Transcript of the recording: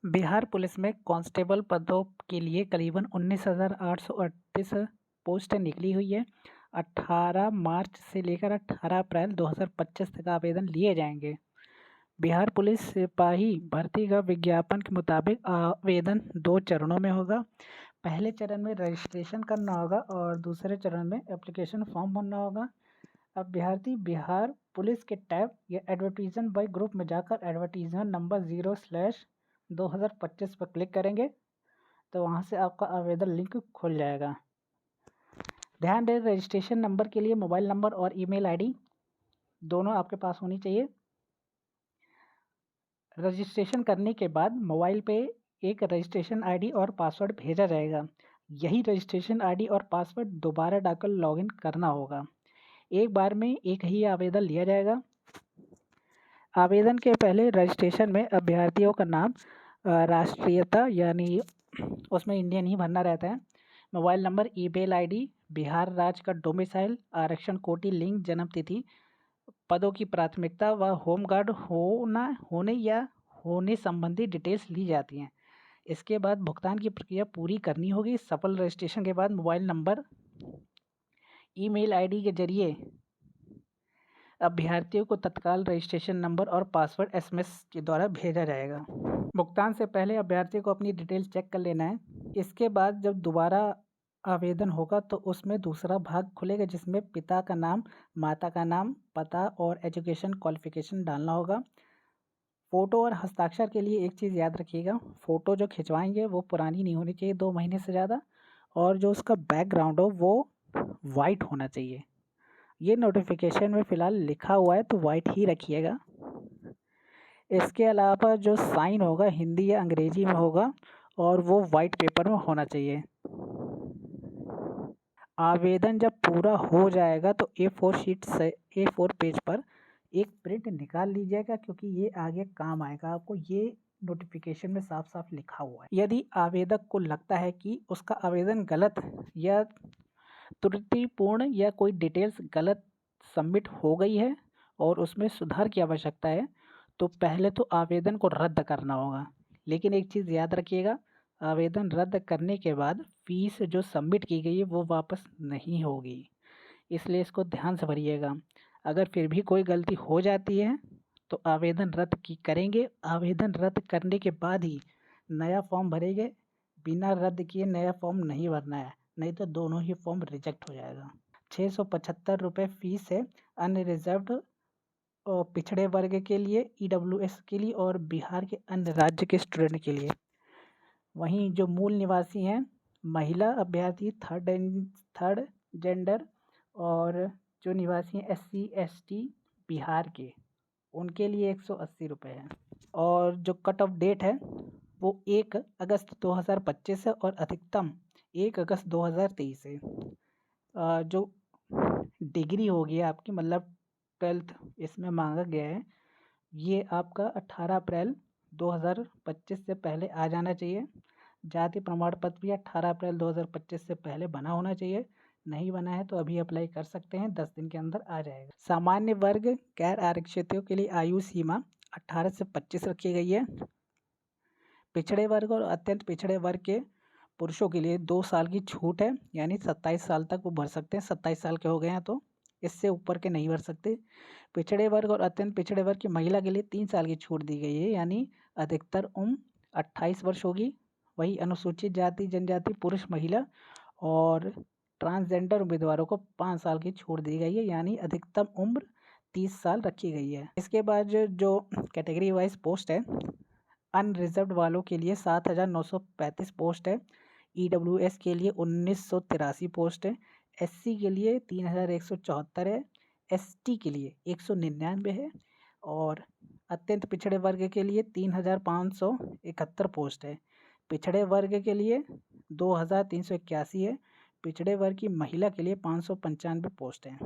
Bihar police में constable पदों के लिए करीबन 19,838 पोस्ट निकली हुई है। 18 मार्च से लेकर 18 अप्रैल 2025 तक आवेदन लिए जाएंगे। बिहार पुलिस सिपाही भर्ती का विज्ञापन के मुताबिक आवेदन 2 चरणों में होगा। पहले चरण में रजिस्ट्रेशन करना होगा और दूसरे चरण में एप्लीकेशन फॉर्म भरना होगा। अभ्यर्थी बिहार पुलिस के टैब या एडवर्टीजमेंट बाय ग्रुप में जाकर एडवर्टीजमेंट नंबर 0/2025 पर क्लिक करेंगे तो वहां से आपका आवेदन लिंक खुल जाएगा। ध्यान दें, रजिस्ट्रेशन नंबर के लिए मोबाइल नंबर और ईमेल आईडी दोनों आपके पास होनी चाहिए। रजिस्ट्रेशन करने के बाद मोबाइल पे एक रजिस्ट्रेशन आईडी और पासवर्ड भेजा जाएगा। यही रजिस्ट्रेशन आईडी और पासवर्ड दोबारा डालकर लॉगिन करना होगा। एक बार में एक ही आवेदन लिया जाएगा। आवेदन के पहले रजिस्ट्रेशन में अभ्यर्थियों का नाम, राष्ट्रीयता यानी उसमें इंडियन ही भरना रहता है, mobile number, email ID, Bihar राज्य का डोमिसाइल, आरक्षण कोटि, लिंग, जन्म तिथि, पदों की प्राथमिकता व होमगार्ड होने या होने संबंधी डिटेल्स ली जाती हैं। इसके बाद भुगतान की प्रक्रिया पूरी करनी होगी। सफल रजिस्ट्रेशन के बाद मोबाइल नंबर, ईमेल आईडी के जरिए अभ्यर्थियों को तत्काल रजिस्ट्रेशन नंबर और पासवर्ड एसएमएस के द्वारा भेजा जाएगा। भुगतान से पहले अभ्यर्थी को अपनी डिटेल्स चेक कर लेना है। इसके बाद जब दोबारा आवेदन होगा तो उसमें दूसरा भाग खुलेगा जिसमें पिता का नाम, माता का नाम, पता और एजुकेशन क्वालिफिकेशन डालना होगा। फ़ोटो और हस्ताक्षर के लिए एक चीज़ याद रखिएगा, फ़ोटो जो खिंचवाएंगे वो पुरानी नहीं होनी चाहिए 2 महीने से ज़्यादा, और जो उसका बैकग्राउंड हो वो वाइट होना चाहिए। ये नोटिफिकेशन में फ़िलहाल लिखा हुआ है तो वाइट ही रखिएगा। इसके अलावा जो साइन होगा हिंदी या अंग्रेजी में होगा और वो वाइट पेपर में होना चाहिए। आवेदन जब पूरा हो जाएगा तो A4 शीट से A4 पेज पर एक प्रिंट निकाल लीजिएगा क्योंकि ये आगे काम आएगा आपको। ये नोटिफिकेशन में साफ साफ लिखा हुआ है। यदि आवेदक को लगता है कि उसका आवेदन गलत या त्रुटिपूर्ण या कोई डिटेल्स गलत सबमिट हो गई है और उसमें सुधार की आवश्यकता है तो पहले तो आवेदन को रद्द करना होगा। लेकिन एक चीज़ याद रखिएगा, आवेदन रद्द करने के बाद फीस जो सबमिट की गई है वो वापस नहीं होगी, इसलिए इसको ध्यान से भरिएगा। अगर फिर भी कोई गलती हो जाती है तो आवेदन रद्द करेंगे। आवेदन रद्द करने के बाद ही नया फॉर्म भरेंगे। बिना रद्द किए नया फॉर्म नहीं भरना है, नहीं तो दोनों ही फॉर्म रिजेक्ट हो जाएगा। 675 रुपये फीस है अनरिजर्व्ड पिछड़े वर्ग के लिए, EWS के लिए और बिहार के अन्य राज्य के स्टूडेंट के लिए। वहीं जो मूल निवासी हैं, महिला अभ्यर्थी, थर्ड जेंडर और जो निवासी हैं SC ST बिहार के, उनके लिए 180 रुपये है। और जो कट ऑफ डेट है वो 1 अगस्त 2025 है और अधिकतम 1 अगस्त 2023 है। जो डिग्री होगी आपकी, मतलब 12th इसमें मांगा गया है, ये आपका 18 अप्रैल 2025 से पहले आ जाना चाहिए। जाति प्रमाण पत्र भी 18 अप्रैल 2025 से पहले बना होना चाहिए। नहीं बना है तो अभी अप्लाई कर सकते हैं, 10 दिन के अंदर आ जाएगा। सामान्य वर्ग गैर आरक्षितों के लिए आयु सीमा 18 से 25 रखी गई है। पिछड़े वर्ग और अत्यंत पिछड़े वर्ग के पुरुषों के लिए 2 साल की छूट है, यानी 27 साल तक वो भर सकते हैं। 27 साल के हो गए हैं तो इससे ऊपर के नहीं भर सकते। पिछड़े वर्ग और अत्यंत पिछड़े वर्ग की महिला के लिए 3 साल की छूट दी गई है, यानी अधिकतर उम्र 28 वर्ष होगी। वही अनुसूचित जाति जनजाति पुरुष महिला और ट्रांसजेंडर उम्मीदवारों को 5 साल की छूट दी गई है, यानी अधिकतम उम्र 30 साल रखी गई है। इसके बाद जो कैटेगरी वाइज पोस्ट है, अनरिजर्व्ड वालों के लिए 7,935 पोस्ट है, EWS के लिए 1983 पोस्ट है, SC के लिए 3,174 है, ST के लिए 199 है और अत्यंत पिछड़े वर्ग के लिए 3,571 पोस्ट है। पिछड़े वर्ग के लिए 2,381 है। पिछड़े वर्ग की महिला के लिए 595 पोस्ट हैं।